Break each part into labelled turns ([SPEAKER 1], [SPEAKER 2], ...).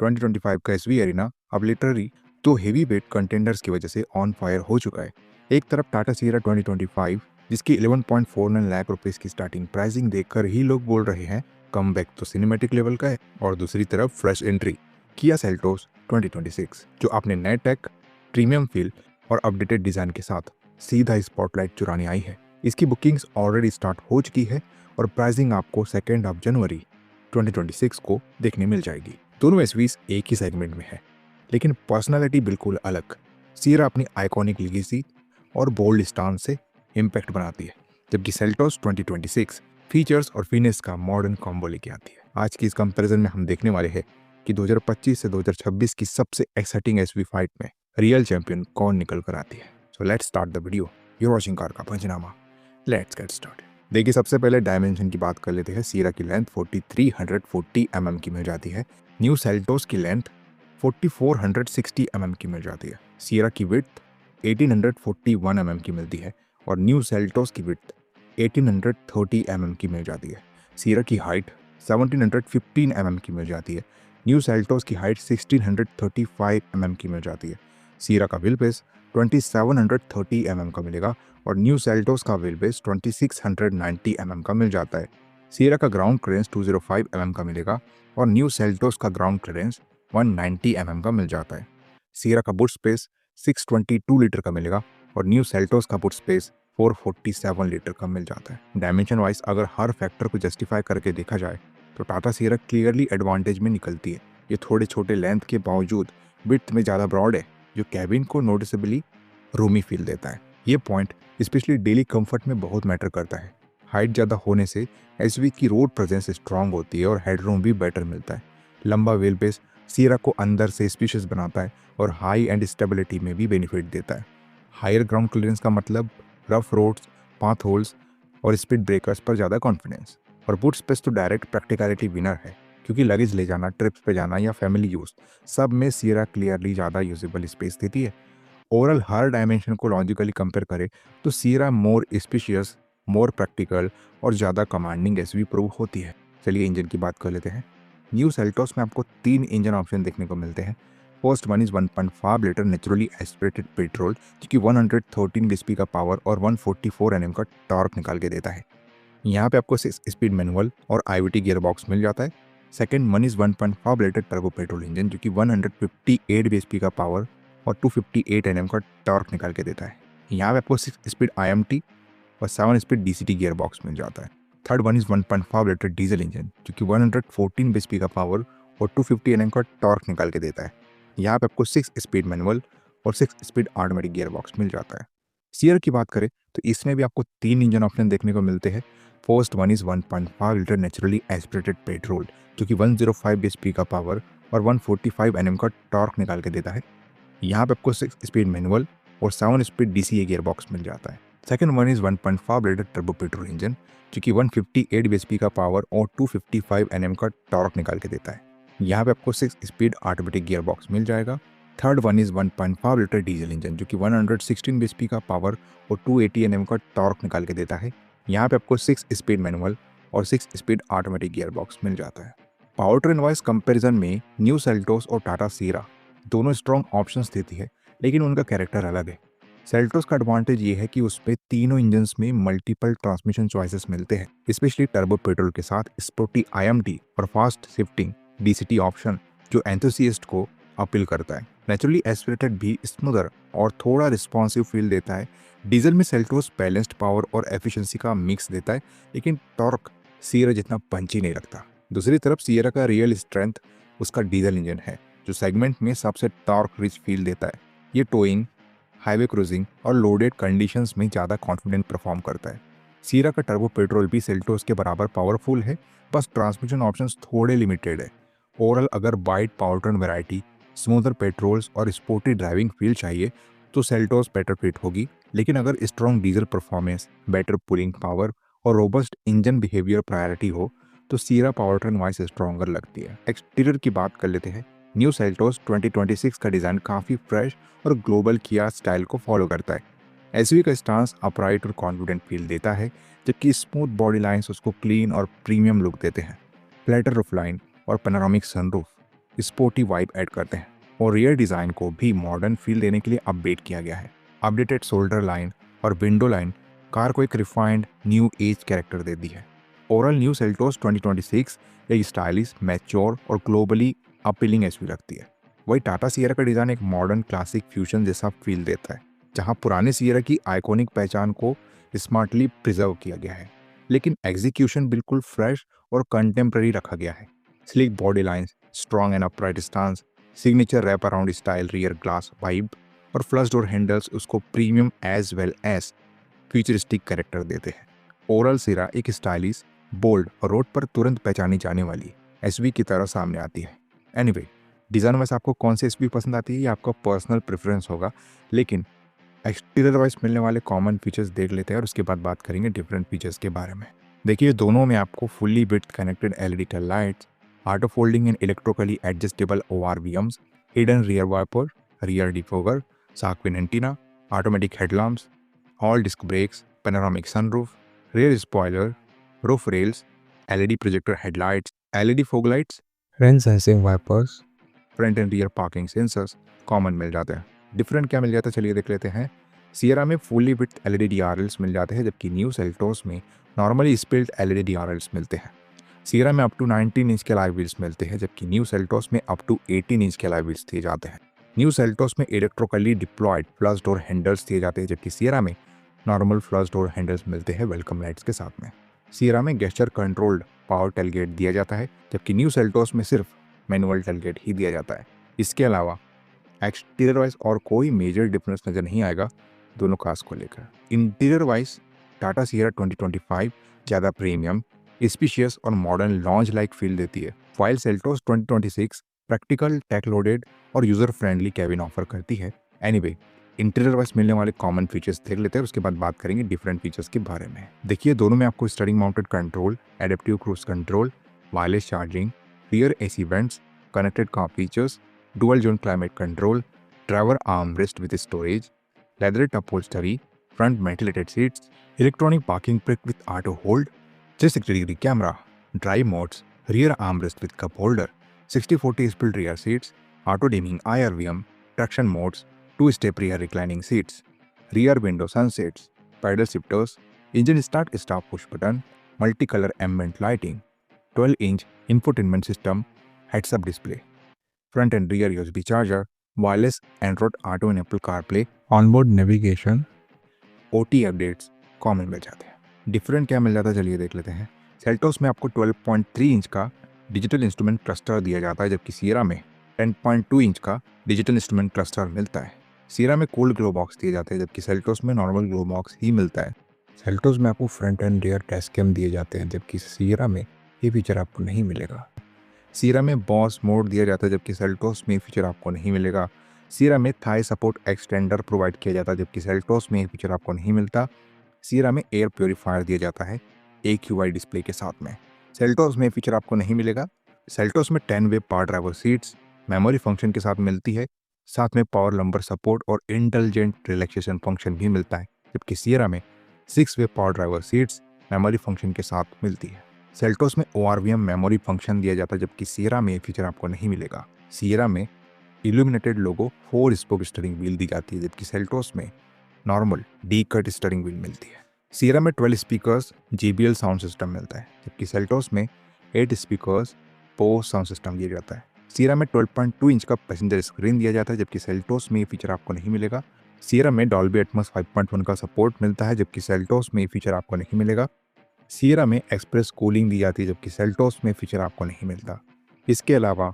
[SPEAKER 1] 2025 का SV arena अब literally दो हेवी वेट कंटेंडर्स की वजह से ऑन फायर हो चुका है। एक तरफ टाटा सियरा 2025 जिसकी 11.49 लाख रुपए की स्टार्टिंग प्राइसिंग देखकर ही लोग बोल रहे हैं कम बैक तो सिनेमेटिक लेवल का है, और दूसरी तरफ फ्रेश एंट्री किया सेल्टोस 2026 जो अपने नए टेक, प्रीमियम फील और अपडेटेड डिजाइन के साथ सीधा स्पॉटलाइट चुराने आई है। इसकी बुकिंग्स ऑलरेडी स्टार्ट हो चुकी है और प्राइसिंग आपको 2 जनवरी 2026 को देखने मिल जाएगी। दोनों एसवीज एक ही सेगमेंट में है, लेकिन पर्सनालिटी बिल्कुल अलग। सियरा अपनी आइकॉनिक लेगेसी और बोल्ड स्टांस से इम्पैक्ट बनाती है, जबकि सेल्टोस 2026 फीचर्स और फिनिश का मॉडर्न कॉम्बो लेके आती है। आज की इस कंपैरिजन में हम देखने वाले हैं कि 2025 से 2026 की सबसे एक्साइटिंग एसवी फाइट में रियल चैंपियन कौन निकल कर आती है। So let's start the video. You're watching car का पंचनामा। Let's get started. देखिए, सबसे पहले डायमेंशन की बात कर लेते हैं। सियरा की लेंथ 4340 mm की मिल जाती है। न्यू सेल्टोस की लेंथ 4460 mm की मिल जाती है। सियरा की विड्थ 1841 mm की मिलती है और न्यू सेल्टोस की विड्थ 1830 mm की मिल जाती है। सियरा की हाइट 1715 mm की मिल जाती है। न्यू सेल्टोस की हाइट 1635 mm की मिल जाती है। सियरा का व्हील बेस 2730 mm का मिलेगा और न्यू सेल्टोस का व्हील बेस 2690 mm का मिल जाता है। सियरा का ग्राउंड क्लियरेंस 205 mm का मिलेगा और न्यू सेल्टोस का ग्राउंड क्लियरेंस 190 mm का मिल जाता है। सियरा का बूट स्पेस 622 लीटर का मिलेगा और न्यू सेल्टोस का बूट स्पेस 447 लीटर का मिल जाता है। डायमेंशन वाइज अगर हर फैक्टर को जस्टिफाई करके देखा जाए तो टाटा सियरा क्लियरली एडवांटेज में निकलती है। ये थोड़े छोटे लेंथ के बावजूद विड्थ में ज़्यादा ब्रॉड है, जो कैबिन को नोटिसेबली रूमी फील देता है। ये पॉइंट स्पेशली डेली कंफर्ट में बहुत मैटर करता है। हाइट ज़्यादा होने से एसवी की रोड प्रेजेंस स्ट्रांग होती है और हेडरूम भी बेटर मिलता है। लंबा व्हील बेस सियरा को अंदर से स्पेशियस बनाता है और हाई एंड स्टेबिलिटी में भी बेनिफिट देता है। हायर ग्राउंड क्लियरेंस का मतलब रफ रोड्स, पाथ होल्स और स्पीड ब्रेकर्स पर ज़्यादा कॉन्फिडेंस। और बूट स्पेस तो डायरेक्ट प्रैक्टिकलिटी विनर है, क्योंकि लगेज ले जाना, ट्रिप्स पे जाना या फैमिली यूज सब में सियरा क्लियरली ज़्यादा यूजेबल स्पेस देती है। ओवरऑल हर डायमेंशन को लॉजिकली कंपेयर करें तो सियरा मोर स्पेशियस, मोर प्रैक्टिकल और ज़्यादा कमांडिंग एसवी प्रूव होती है। चलिए इंजन की बात कर लेते हैं। न्यू सेल्टोस में आपको 3 इंजन ऑप्शन देखने को मिलते हैं। First one is 1.5 litre naturally aspirated petrol, जो कि 113 bhp का पावर और 144 Nm का टॉर्क निकाल के देता है। यहाँ पे आपको 6 स्पीड मैनुअल और IVT गियर बॉक्स मिल जाता है। Second one is 1.5 litre turbo petrol engine, जो कि 158 bhp का पावर और 258 Nm का टॉर्क निकाल के देता है। यहाँ पे आपको 6 स्पीड IMT और 7 स्पीड DCT गियर बॉक्स मिल जाता है। Third one is 1.5 litre diesel engine, जो कि 114 bhp का पावर और 250 Nm का टॉर्क निकाल के देता है। यहाँ पे आपको 6 स्पीड मैनुअल और 6 स्पीड ऑटोमेटिक गियर बॉक्स मिल जाता है। सियर की बात करें तो इसमें भी आपको 3 इंजन ऑप्शन देखने को मिलते हैं। First one is 1.5 litre naturally aspirated petrol, जो कि 105 bhp का पावर और 145 Nm का टॉर्क निकाल के देता है। यहाँ पे आपको 6 स्पीड मैनुअल और 7 स्पीड DCA गियर बॉक्स मिल जाता है। Second one is 1.5 litre turbo petrol engine, जो कि 158 bhp का पावर और 255 Nm का टॉर्क निकाल के देता है। यहाँ पे आपको 6 स्पीड ऑटोमेटिक गियर बॉक्स मिल जाएगा। Third one is 1.5 litre diesel engine, जो कि 116 bhp का पावर और 280 Nm का टॉर्क निकाल के देता है। यहाँ पे आपको 6 स्पीड मैनुअल और 6 स्पीड ऑटोमेटिक गियर बॉक्स मिल जाता है। पावर ट्रेन वाइज कंपेरिजन में न्यू सेल्टोस और टाटा सियरा दोनों स्ट्रॉन्ग ऑप्शंस देती है, लेकिन उनका कैरेक्टर अलग है। सेल्टोस का एडवांटेज ये है कि उसमें तीनों इंजन्स में मल्टीपल ट्रांसमिशन चॉइसेस मिलते हैं, स्पेशली टर्बो पेट्रोल के साथ स्पोर्टी IMT और फास्ट शिफ्टिंग DCT ऑप्शन, जो एंथुसियस्ट को अपील करता है। नेचुरली एस्पिरेटेड भी स्मूदर और थोड़ा रिस्पॉन्सिव फील देता है। डीजल में सेल्टोस बैलेंस्ड पावर और एफिशिएंसी का मिक्स देता है, लेकिन टॉर्क सियरा जितना पंची नहीं रखता। दूसरी तरफ सियरा का रियल स्ट्रेंथ उसका डीजल इंजन है, जो सेगमेंट में सबसे टॉर्क रिच फील देता है। ये टोइंग, हाईवे क्रूजिंग और लोडेड कंडीशंस में ज़्यादा कॉन्फिडेंट परफॉर्म करता है। सियरा का टर्बो पेट्रोल भी सेल्टोस के बराबर पावरफुल है, बस ट्रांसमिशन ऑप्शंस थोड़े लिमिटेड है। ओवरऑल अगर wide powertrain variety, smoother patrols और स्पोर्टी ड्राइविंग फील चाहिए तो सेल्टोस बेटर फिट होगी, लेकिन अगर strong diesel performance, better pulling power और रोबस्ट इंजन बिहेवियर प्रायोरिटी हो तो सियरा पावरट्रेन वाइज स्ट्रॉन्गर लगती है। एक्सटीरियर की बात कर लेते हैं। न्यू सेल्टोस 2026 का डिज़ाइन काफ़ी फ्रेश और ग्लोबल किया स्टाइल को फॉलो करता है। एसवी का स्टांस अपराइट और कॉन्फिडेंट फील देता है, जबकि स्मूथ बॉडी लाइंस उसको क्लीन और प्रीमियम लुक देते हैं। फ्लैटर रूफलाइन और panoramic sunroof sporty vibe add करते हैं और रियर डिज़ाइन को भी मॉडर्न फील देने के लिए अपडेट किया गया है। अपडेटेड शोल्डर लाइन और विंडो लाइन कार को एक रिफाइंड न्यू एज कैरेक्टर देती है। ओवरऑल न्यू सेल्टोस 2026 एक स्टाइलिश, मैच्योर और ग्लोबली अपीलिंग एसयूवी लगती है। वही टाटा सियरा का डिज़ाइन एक मॉडर्न क्लासिक फ्यूजन जैसा फील देता है, जहां पुराने सियरा की आइकॉनिक पहचान को स्मार्टली प्रिजर्व किया गया है, लेकिन एग्जीक्यूशन बिल्कुल फ्रेश और कंटेम्प्रेरी रखा गया है। Slick body lines, strong and upright stance, signature wrap around style rear glass vibe और फ्लश डोर हैंडल्स उसको premium as well as futuristic character देते हैं। ओवरऑल सियरा एक स्टाइलिश, बोल्ड और रोड पर तुरंत पहचानी जाने वाली एसयूवी की तरह सामने आती है। एनीवे, डिज़ाइन वाइज आपको कौन सी एसयूवी पसंद आती है ये आपका पर्सनल प्रेफरेंस होगा, लेकिन एक्सटीरियर वाइज मिलने वाले कॉमन फीचर्स देख लेते हैं और उसके बाद बात करेंगे डिफरेंट फीचर्स के बारे में। देखिए, दोनों में आपको fully built connected LED tail lights, auto folding and electrically adjustable ORVMs, hidden rear wiper, rear defogger, shark fin antenna, automatic headlamps, all disc brakes, panoramic sunroof, rear spoiler, roof rails, LED projector headlights, LED fog lights, rain sensing wipers, front and rear parking sensors common मिल जाते हैं। Different क्या मिल जाता है चलिए देख लेते हैं। सियरा में फुल्ली विथ LED DRLs मिल जाते हैं, जबकि न्यू सेल्टोस में नॉर्मली स्पिल्ड LED DRLs मिलते हैं। सियरा में अप टू 19 इंच के अलॉय व्हील्स मिलते हैं, जबकि न्यू सेल्टोस में अप टू 18 इंच के अलॉय व्हील्स दिए जाते हैं। न्यू सेल्टोस में electrically deployed flush door handles दिए जाते हैं, जबकि सियरा में नॉर्मल फ्लश डोर हैंडल्स मिलते हैं वेलकम लाइट्स के साथ में। सियरा में गेस्चर कंट्रोल्ड पावर टेलगेट दिया जाता है, जबकि न्यू सेल्टोस में सिर्फ मैनुअल टेलगेट ही दिया जाता है। इसके अलावा एक्सटीरियर वाइज और कोई मेजर डिफरेंस नज़र नहीं आएगा दोनों कार्स को लेकर। इंटीरियर वाइज टाटा सियरा 2025 ज़्यादा प्रीमियम, स्पीशियस और मॉडर्न लॉन्च लाइक फील देती है, while Seltos 2026 practical, tech loaded और यूज़र फ्रेंडली कैबिन ऑफर करती है। एनीवे, इंटीरियर वाइज मिलने वाले कॉमन फीचर्स देख लेते हैं, उसके बाद बात करेंगे डिफरेंट फीचर्स के बारे में। देखिए, दोनों में आपको steering mounted control, adaptive cruise control, wireless charging, rear AC vents, connected car features, dual zone climate control, driver arm rest with storage, leatherette upholstery, front ventilated seats, electronic parking brake with auto hold, 360 degree camera, drive modes, rear arm rest with cup holder, 60/40 split rear seats, auto dimming IRVM, traction modes, 2-step rear reclining seats, rear window sunsets, pedal shifters, engine start push button, multicolor ambient lighting, 12-inch infotainment system, heads-up display, front and rear USB charger, wireless Android Auto and Apple CarPlay, onboard navigation, OT updates common मिल जाते हैं। Different क्या मिल जाता है चलिए देख लेते हैं। सेल्टोस में आपको 12.3 इंच का डिजिटल इंस्ट्रूमेंट क्लस्टर दिया जाता है, जबकि सियरा में 10.2 इंच का डिजिटल इंस्ट्रूमेंट क्लस्टर मिलता है। सियरा में कूल्ड ग्लो बॉक्स दिए जाते हैं, जबकि सेल्टोस में नॉर्मल ग्लो बॉक्स ही मिलता है। सेल्टोस में आपको front and rear dash cam दिए जाते हैं, जबकि सियरा में ये फीचर आपको नहीं मिलेगा। सियरा में बॉस मोड दिया जाता है, जबकि सेल्टोस में फीचर आपको नहीं मिलेगा। सियरा में थाई सपोर्ट एक्सटेंडर प्रोवाइड किया जाता है, जबकि सेल्टोस में ये फीचर आपको नहीं मिलता। सियरा में एयर प्योरीफायर दिया जाता है AQI डिस्प्ले के साथ में। सेल्टोस में फीचर आपको नहीं मिलेगा। सेल्टोस में 10-वे power driver seats memory function के साथ मिलती है, साथ में पावर लंबर सपोर्ट और इंटेलिजेंट रिलैक्सेशन फंक्शन भी मिलता है, जबकि सियरा में 6-वे power driver seats memory function के साथ मिलती है। सेल्टोस में ORVM मेमोरी फंक्शन दिया जाता है, जबकि सियरा में ये फीचर आपको नहीं मिलेगा। सियरा में इल्यूमिनेटेड लोगो 4 स्पोक स्टीयरिंग व्हील दी जाती है, जबकि सेल्टोस में normal D cut steering wheel मिलती है। सियरा में 12 स्पीकर्स JBL साउंड सिस्टम मिलता है, जबकि सेल्टोस में 8 स्पीकर्स पोस साउंड सिस्टम दिया जाता है। सियरा में 12.2 इंच का पैसेंजर स्क्रीन दिया जाता है, जबकि सेल्टोस में ये फीचर आपको नहीं मिलेगा। सियरा में डॉल्बी एटमॉस 5.1 का सपोर्ट मिलता है, जबकि सेल्टोस में ये फीचर आपको नहीं मिलेगा। सियरा में एक्सप्रेस कूलिंग दी जाती है, जबकि सेल्टोस में फीचर आपको नहीं मिलता। इसके अलावा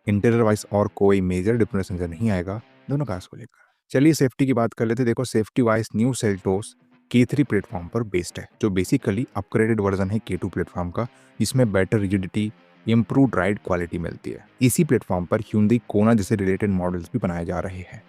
[SPEAKER 1] इंटीरियर वाइज और कोई मेजर डिफरेंस नजर नहीं आएगा दोनों कार्स को लेकर। चलिए सेफ्टी की बात कर लेते हैं। देखो, safety wise new Seltos K3 platform पर बेस्ड है, जो बेसिकली अपग्रेडेड वर्जन है K2 प्लेटफॉर्म का, जिसमें better rigidity, improved ride quality मिलती है। इसी प्लेटफॉर्म पर Hyundai Kona जैसे रिलेटेड मॉडल्स भी बनाए जा रहे हैं।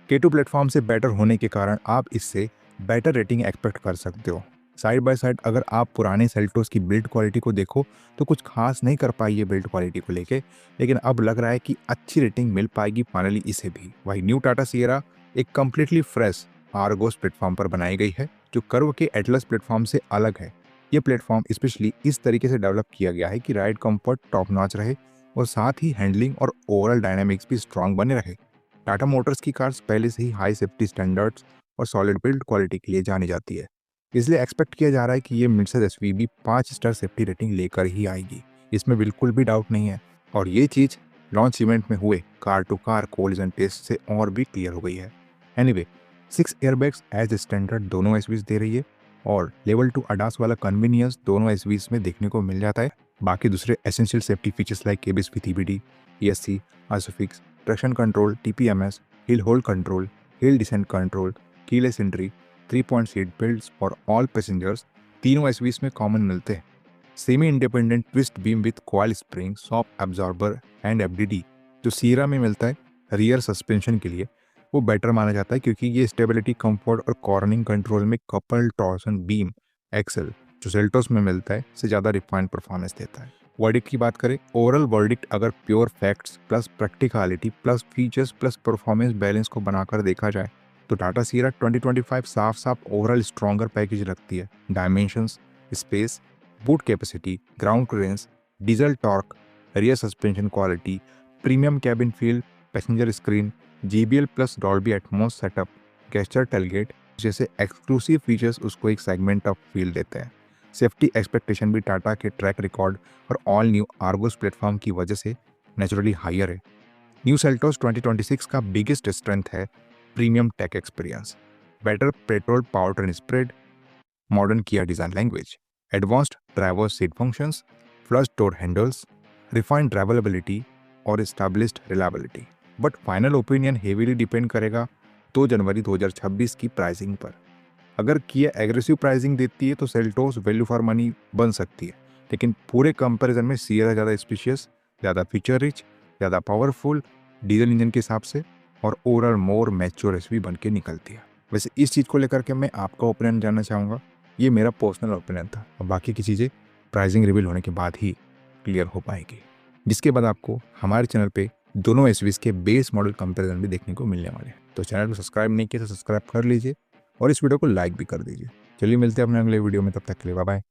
[SPEAKER 1] K2 प्लेटफॉर्म से बेटर होने के कारण आप इससे बेटर रेटिंग एक्सपेक्ट कर सकते हो। साइड बाय साइड अगर आप पुराने सेल्टोस की बिल्ड क्वालिटी को देखो तो कुछ खास नहीं कर पाई है बिल्ड क्वालिटी को लेके, लेकिन अब लग रहा है कि अच्छी रेटिंग मिल पाएगी फाइनली इसे भी। वही न्यू टाटा सियरा एक कम्प्लीटली फ्रेश आर्गोस प्लेटफॉर्म पर बनाई गई है, जो कर्व के एटलस प्लेटफॉर्म से अलग है। ये प्लेटफॉर्म स्पेशली इस तरीके से डेवलप किया गया है कि राइड कंफर्ट टॉप नॉच रहे और साथ ही हैंडलिंग और ओवरऑल डायनामिक्स भी स्ट्रांग बने रहे। टाटा मोटर्स की कार्स पहले से ही हाई सेफ्टी स्टैंडर्ड्स और सॉलिड बिल्ड क्वालिटी के लिए जानी जाती है, इसलिए एक्सपेक्ट किया जा रहा है कि ये मिडसाइज एसयूवी भी 5 स्टार सेफ्टी रेटिंग लेकर ही आएगी, इसमें बिल्कुल भी डाउट नहीं है। और ये चीज़ लॉन्च इवेंट में हुए car to car collision test से और भी क्लियर हो गई है। एनीवे, 6 एयरबैग्स एज स्टैंडर्ड दोनों एसयूवीज दे रही है और लेवल 2 अडास वाला कन्वीनियंस दोनों एसयूवीज में देखने को मिल जाता है। बाकी दूसरे essential safety features like ABS with EBD, ESC, ISOFIX, traction control, TPMS, hill hold control, hill descent control, keyless entry, 3-point seat belts और ऑल पैसेंजर्स तीनों एसयूवीज में कॉमन मिलते हैं। Semi independent twist beam with coil spring, shock absorber and FDD जो सीरा में मिलता है rear suspension के लिए, वो बेटर माना जाता है क्योंकि ये स्टेबिलिटी, कंफर्ट और कॉर्नरिंग कंट्रोल में कपल टॉर्सन बीम एक्सेल जो सेल्टोस में मिलता है से ज़्यादा रिफाइंड परफॉर्मेंस देता है। वर्डिक्ट की बात करें, ओवरऑल वर्डिक्ट अगर pure facts plus practicality plus features plus performance balance को बनाकर देखा जाए तो टाटा सीरा 2025 साफ साफ ओवरऑल स्ट्रॉन्गर पैकेज रखती है। Dimensions, space, boot capacity, ground clearance, diesel torque, rear suspension quality, premium cabin feel, passenger screen, JBL plus Dolby Atmos setup, gesture tailgate जैसे एक्सक्लूसिव फीचर्स उसको एक सेगमेंट ऑफ फील देते हैं। Safety expectation भी टाटा के track record और all new Argos platform की वजह से नेचुरली हायर है। न्यू सेल्टोस 2026 का बिगेस्ट स्ट्रेंथ है premium tech experience, better petrol power train spread, modern Kia design language, advanced driver seat functions, flush door handles, refined drivability और established reliability. But final opinion heavily depend करेगा 2 जनवरी 2026 की pricing पर। अगर किया aggressive pricing देती है तो Seltos value for money बन सकती है, लेकिन पूरे कंपैरिजन में सियरा ज़्यादा स्पेशियस, ज़्यादा फीचर रिच, ज़्यादा पावरफुल डीजल इंजन के हिसाब से और ओवरऑल मोर मैच्योर एसयूवी बन के निकलती है। वैसे इस चीज़ को लेकर के मैं आपका ओपिनियन जानना चाहूँगा, ये मेरा पर्सनल ओपिनियन था और बाकी की चीज़ें प्राइसिंग रिवील होने के बाद ही क्लियर हो पाएगी, जिसके बाद आपको हमारे चैनल पे दोनों एसयूवीज के बेस मॉडल कंपैरिजन भी देखने को मिलने वाले हैं। तो चैनल को सब्सक्राइब नहीं किया तो सब्सक्राइब कर लीजिए और इस वीडियो को लाइक भी कर दीजिए। चलिए मिलते हैं अपने अगले वीडियो में, तब तक के लिए बाय बाय।